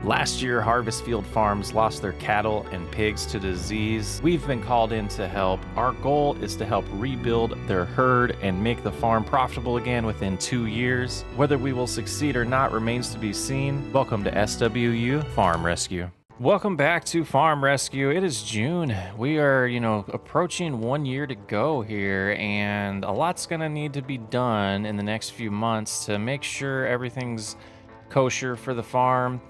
Last year, Harvest Field Farms lost their cattle and pigs to disease. We've been called in to help. Our goal is to help rebuild their herd and make the farm profitable again within 2 years. Whether we will succeed or not remains to be seen. Welcome to SWU Farm Rescue. Welcome back to Farm Rescue. It is June. We are, approaching 1 year to go here, and a lot's gonna need to be done in the next few months to make sure everything's kosher for the farm.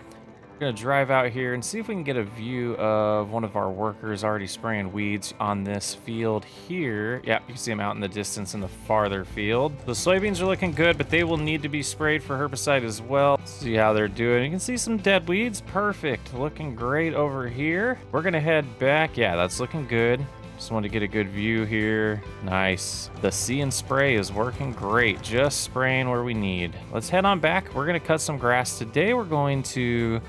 We're gonna drive out here and see if we can get a view of one of our workers already spraying weeds on this field here. Yeah, you can see them out in the distance in the farther field. The soybeans are looking good, but they will need to be sprayed for herbicide as well. See how they're doing. You can see some dead weeds. Perfect. Looking great over here. We're gonna head back. Yeah, that's looking good. Just wanted to get a good view here. Nice. The See and Spray is working great. Just spraying where we need. Let's head on back. We're gonna cut some grass. Today we're going to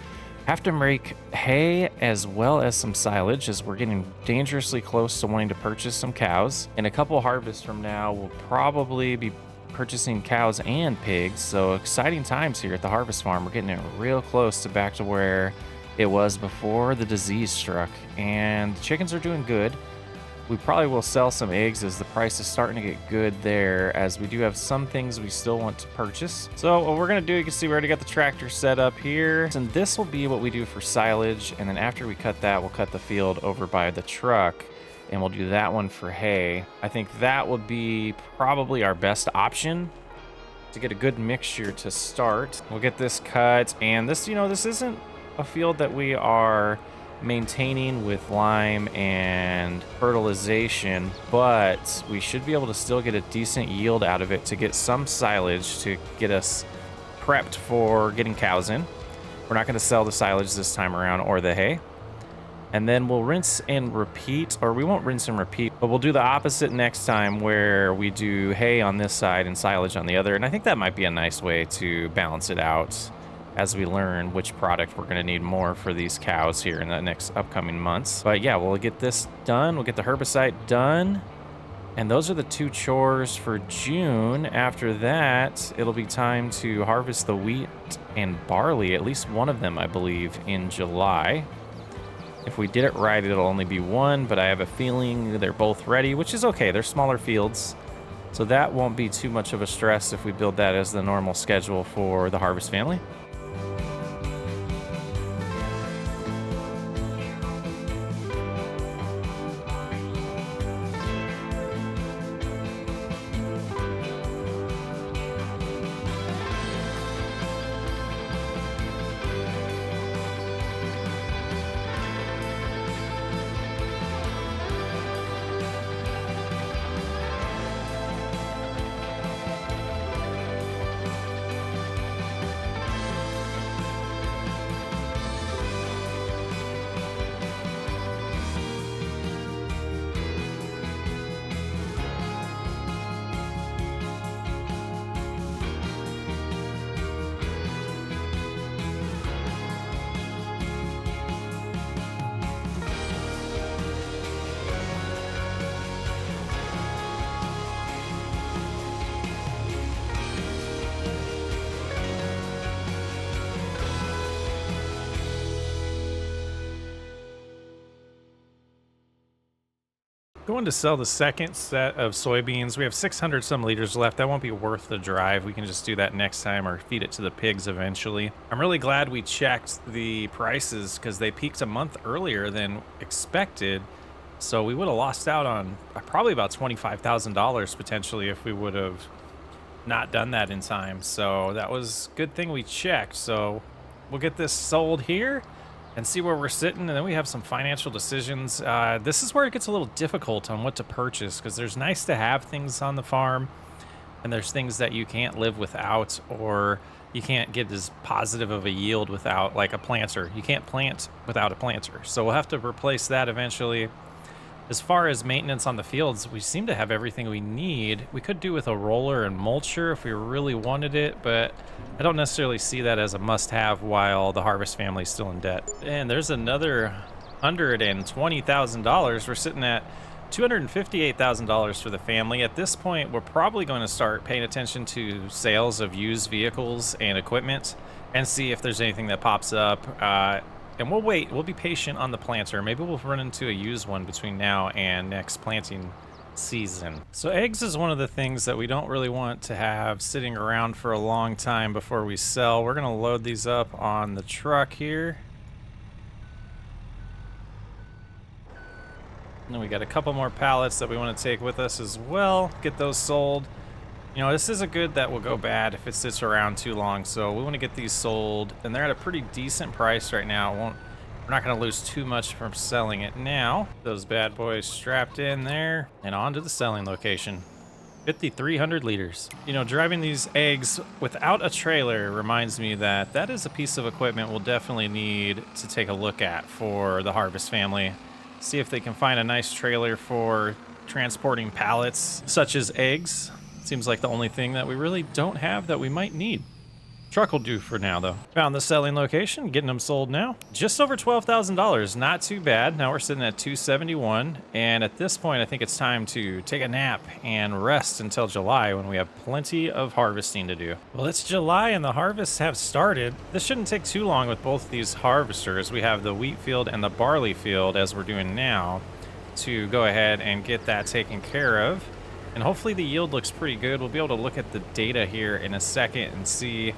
have to make hay as well as some silage, as we're getting dangerously close to wanting to purchase some cows. In a couple harvests from now, we'll probably be purchasing cows and pigs. So exciting times here at the harvest farm. We're getting it real close to back to where it was before the disease struck. And the chickens are doing good. We probably will sell some eggs as the price is starting to get good there, as we do have some things we still want to purchase. So what we're gonna do, you can see we already got the tractor set up here. And this will be what we do for silage. And then after we cut that, we'll cut the field over by the truck and we'll do that one for hay. I think that would be probably our best option to get a good mixture to start. We'll get this cut, and this, this isn't a field that we are maintaining with lime and fertilization, but we should be able to still get a decent yield out of it to get some silage to get us prepped for getting cows in. We're not going to sell the silage this time around, or the hay. And then we'll rinse and repeat, or we won't rinse and repeat, but we'll do the opposite next time, where we do hay on this side and silage on the other. And I think that might be a nice way to balance it out as we learn which product we're going to need more for these cows here in the next upcoming months. But yeah, we'll get this done. We'll get the herbicide done. And those are the 2 chores for June. After that, it'll be time to harvest the wheat and barley, at least one of them, I believe, in July. If we did it right, it'll only be one, but I have a feeling they're both ready, which is okay. They're smaller fields, so that won't be too much of a stress if we build that as the normal schedule for the harvest family. Going to sell the second set of soybeans. We have 600 some liters left. That won't be worth the drive. We can just do that next time or feed it to the pigs eventually. I'm really glad we checked the prices, because they peaked a month earlier than expected. So we would have lost out on probably about $25,000 potentially if we would have not done that in time. So that was a good thing we checked. So we'll get this sold here and see where we're sitting, and then we have some financial decisions. This is where it gets a little difficult on what to purchase, because there's nice to have things on the farm, and there's things that you can't live without, or you can't get as positive of a yield without, like a planter. You can't plant without a planter, so we'll have to replace that eventually. As far as maintenance on the fields, we seem to have everything we need. We could do with a roller and mulcher if we really wanted it, but I don't necessarily see that as a must-have while the harvest family is still in debt. And there's another $120,000. We're sitting at $258,000 for the family. At this point, we're probably going to start paying attention to sales of used vehicles and equipment and see if there's anything that pops up. And we'll wait. We'll be patient on the planter. Maybe we'll run into a used one between now and next planting season. So eggs is one of the things that we don't really want to have sitting around for a long time before we sell. We're gonna load these up on the truck here. And then we got a couple more pallets that we want to take with us as well. Get those sold. You know, this is a good that will go bad if it sits around too long, so we want to get these sold, and they're at a pretty decent price right now. We're not going to lose too much from selling it now. Those bad boys strapped in there, and on to the selling location. 5,300 liters. You know, driving these eggs without a trailer reminds me that that is a piece of equipment we'll definitely need to take a look at for the Harvest family. See if they can find a nice trailer for transporting pallets such as eggs. Seems like the only thing that we really don't have that we might need. Truck will do for now, though. Found the selling location, getting them sold now. Just over $12,000, not too bad. Now we're sitting at 271, and at this point, I think it's time to take a nap and rest until July when we have plenty of harvesting to do. Well, it's July and the harvests have started. This shouldn't take too long with both these harvesters. We have the wheat field and the barley field, as we're doing now, to go ahead and get that taken care of. And hopefully the yield looks pretty good. We'll be able to look at the data here in a second and see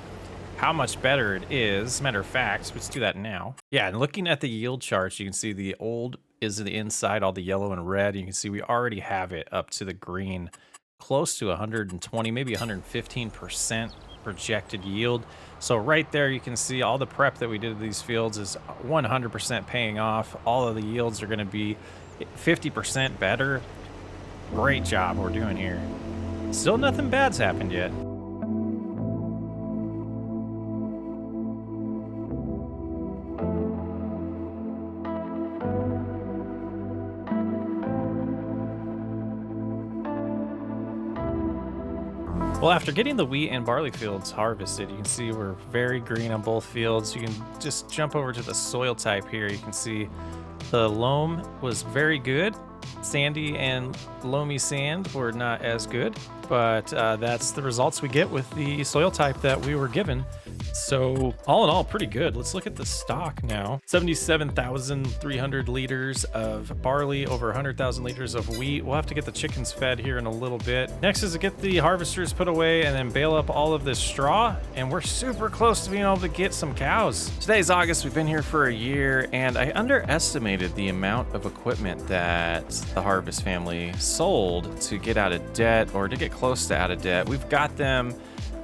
how much better it is. Matter of fact, let's do that now. Yeah, and looking at the yield charts, you can see the old is the inside, all the yellow and red. You can see we already have it up to the green, close to 120, maybe 115% projected yield. So right there, you can see all the prep that we did to these fields is 100% paying off. All of the yields are going to be 50% better. Great job we're doing here. Still nothing bad's happened yet. Well, after getting the wheat and barley fields harvested, you can see we're very green on both fields. You can just jump over to the soil type here. You can see the loam was very good. Sandy and loamy sand were not as good, but that's the results we get with the soil type that we were given. So all in all, pretty good. Let's look at the stock now. 77,300 liters of barley, over 100,000 liters of wheat. We'll have to get the chickens fed here in a little bit. Next is to get the harvesters put away and then bale up all of this straw. And we're super close to being able to get some cows. Today's August. We've been here for a year, and I underestimated the amount of equipment that the Harvest family sold to get out of debt, or to get close to out of debt. We've got them.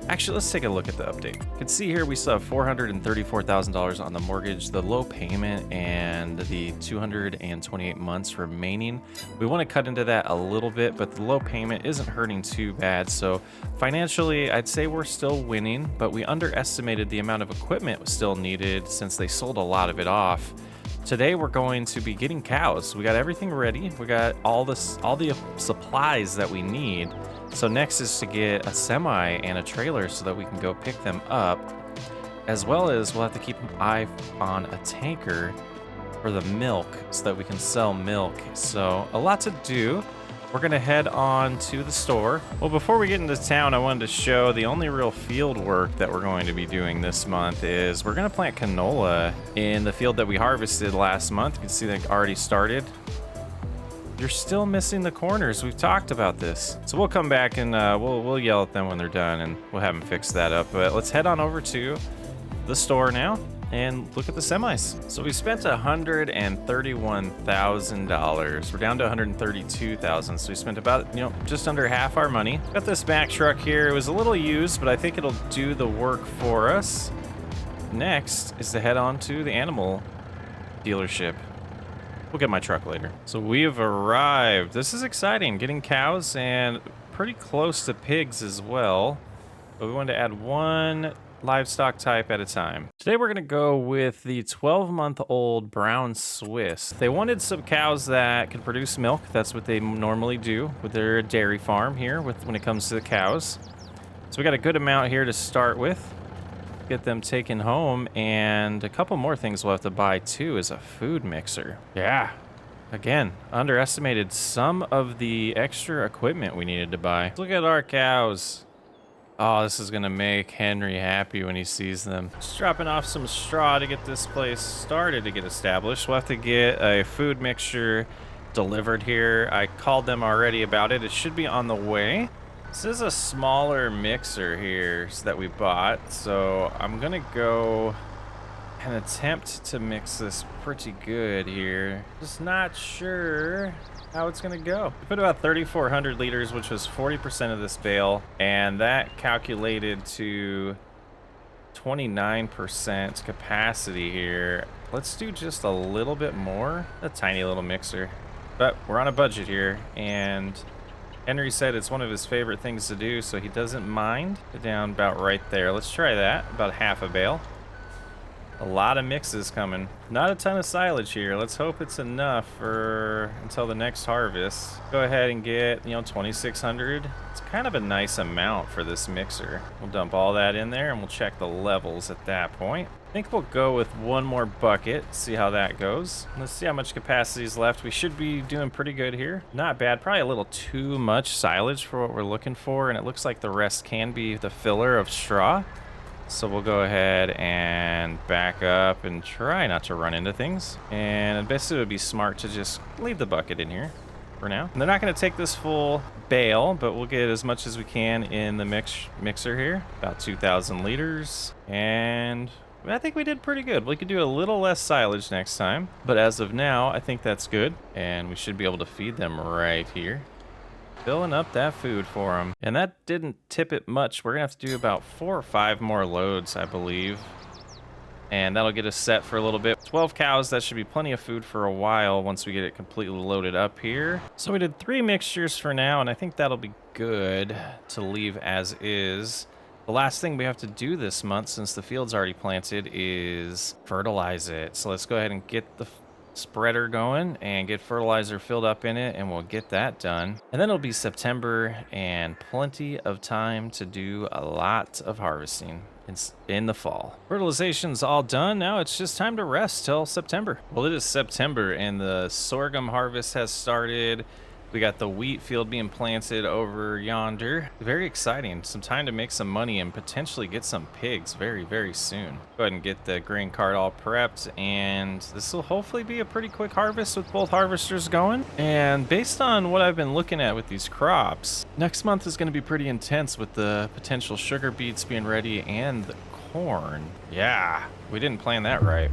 Actually, let's take a look at the update. You can see here we still have $434,000 on the mortgage, the low payment, and the 228 months remaining. We want to cut into that a little bit, but the low payment isn't hurting too bad. So financially, I'd say we're still winning, but we underestimated the amount of equipment still needed since they sold a lot of it off. Today we're going to be getting cows. We got everything ready. We got all the supplies that we need. So next is to get a semi and a trailer so that we can go pick them up, as well as we'll have to keep an eye on a tanker for the milk so that we can sell milk. So a lot to do. We're gonna head on to the store. Well, before we get into town, I wanted to show the only real field work that we're going to be doing this month is we're gonna plant canola in the field that we harvested last month. You can see that already started. You're still missing the corners. We've talked about this. So we'll come back and we'll yell at them when they're done and we'll have them fix that up. But let's head on over to the store now and look at the semis. So we spent $131,000. We're down to $132,000. So we spent about, just under half our money. Got this Mack truck here. It was a little used, but I think it'll do the work for us. Next is to head on to the animal dealership. We'll get my truck later. So we have arrived. This is exciting, getting cows and pretty close to pigs as well. But we wanted to add one livestock type at a time. Today we're gonna go with the 12-month-old brown Swiss. They wanted some cows that can produce milk. That's what they normally do with their dairy farm here when it comes to the cows. So we got a good amount here to start with. Get them taken home, and a couple more things we'll have to buy too is a food mixer. Yeah, again, underestimated some of the extra equipment we needed to buy. Look at our cows. Oh, this is gonna make Henry happy when he sees them. Just dropping off some straw to get this place started to get established. We'll have to get a food mixture delivered here. I called them already about it. It should be on the way. This is a smaller mixer here that we bought, so I'm gonna go and attempt to mix this pretty good here. Just not sure how it's gonna go. We put about 3,400 liters, which was 40% of this bale, and that calculated to 29% capacity here. Let's do just a little bit more. A tiny little mixer, but we're on a budget here, and Henry said it's one of his favorite things to do, so he doesn't mind. Down about right there. Let's try that. About half a bale. A lot of mixes coming. Not a ton of silage here. Let's hope it's enough for until the next harvest. Go ahead and get, 2,600. It's kind of a nice amount for this mixer. We'll dump all that in there and we'll check the levels at that point. I think we'll go with one more bucket, see how that goes. Let's see how much capacity is left. We should be doing pretty good here. Not bad, probably a little too much silage for what we're looking for, and it looks like the rest can be the filler of straw. So we'll go ahead and back up and try not to run into things. And basically it would be smart to just leave the bucket in here for now. And they're not going to take this full bale, but we'll get as much as we can in the mixer here. About 2,000 liters. And I think we did pretty good. We could do a little less silage next time. But as of now, I think that's good. And we should be able to feed them right here. Filling up that food for them. And that didn't tip it much. We're gonna have to do about 4 or 5 more loads, I believe. And that'll get us set for a little bit. 12 cows, that should be plenty of food for a while once we get it completely loaded up here. So we did 3 mixtures for now, and I think that'll be good to leave as is. The last thing we have to do this month, since the field's already planted, is fertilize it. So let's go ahead and get the spreader going and get fertilizer filled up in it, and we'll get that done. And then it'll be September and plenty of time to do a lot of harvesting in the fall. Fertilization's all done. Now it's just time to rest till September. Well, it is September and the sorghum harvest has started. We got the wheat field being planted over yonder. Very exciting. Some time to make some money and potentially get some pigs very, very soon. Go ahead and get the grain cart all prepped, and this will hopefully be a pretty quick harvest with both harvesters going. And based on what I've been looking at with these crops, next month is going to be pretty intense with the potential sugar beets being ready and the corn. Yeah, we didn't plan that right.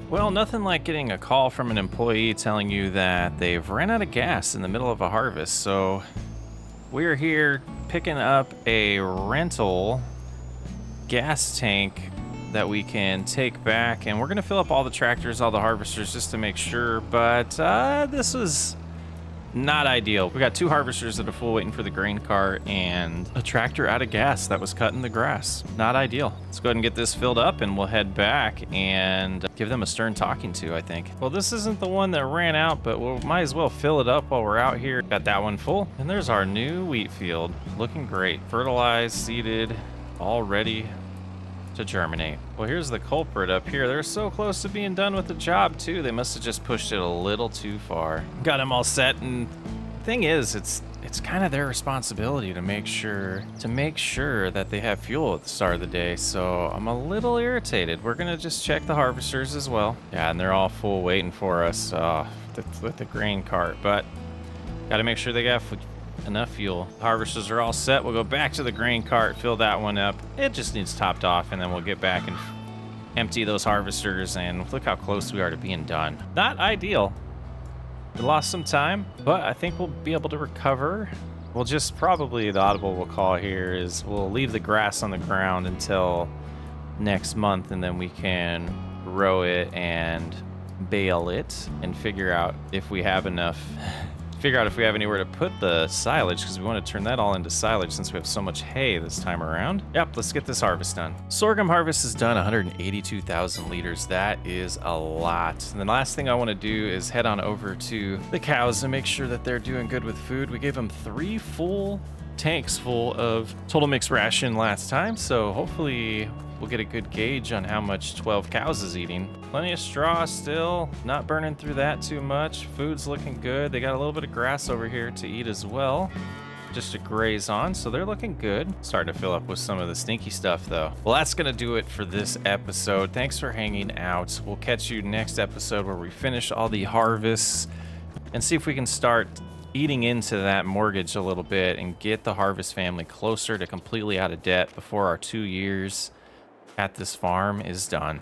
Well, nothing like getting a call from an employee telling you that they've ran out of gas in the middle of a harvest. So we're here picking up a rental gas tank that we can take back, and we're going to fill up all the tractors, all the harvesters, just to make sure. But this was not ideal. We got 2 harvesters that are full waiting for the grain cart and a tractor out of gas that was cutting the grass. Not ideal. Let's go ahead and get this filled up and we'll head back and give them a stern talking to, I think. Well, this isn't the one that ran out, but we might as well fill it up while we're out here. Got that one full. And there's our new wheat field. Looking great. Fertilized, seeded, all ready to germinate. Well, here's the culprit up here. They're so close to being done with the job too. They must have just pushed it a little too far. Got them all set, and thing is, it's kind of their responsibility to make sure that they have fuel at the start of the day. So I'm a little irritated. We're gonna just check the harvesters as well. Yeah, and they're all full waiting for us with the grain cart, but gotta make sure they got enough fuel. Harvesters are all set. We'll go back to the grain cart, fill that one up. It just needs topped off, and then we'll get back and empty those harvesters, and look how close we are to being done. Not ideal. We lost some time, but I think we'll be able to recover. We'll just probably, the audible we'll call here is we'll leave the grass on the ground until next month, and then we can row it and bale it and figure out if we have enough Figure out if we have anywhere to put the silage, because we want to turn that all into silage since we have so much hay this time around. Yep, let's get this harvest done. Sorghum harvest is done, 182,000 liters. That is a lot. And the last thing I want to do is head on over to the cows and make sure that they're doing good with food. We gave them 3 full tanks full of Total Mix ration last time, so hopefully we'll get a good gauge on how much 12 cows is eating. Plenty of straw still, not burning through that too much. Food's looking good. They got a little bit of grass over here to eat as well, just to graze on, so they're looking good. Starting to fill up with some of the stinky stuff though. Well, that's gonna do it for this episode. Thanks for hanging out. We'll catch you next episode where we finish all the harvests and see if we can start eating into that mortgage a little bit and get the Harvest family closer to completely out of debt before our 2 years at this farm is done.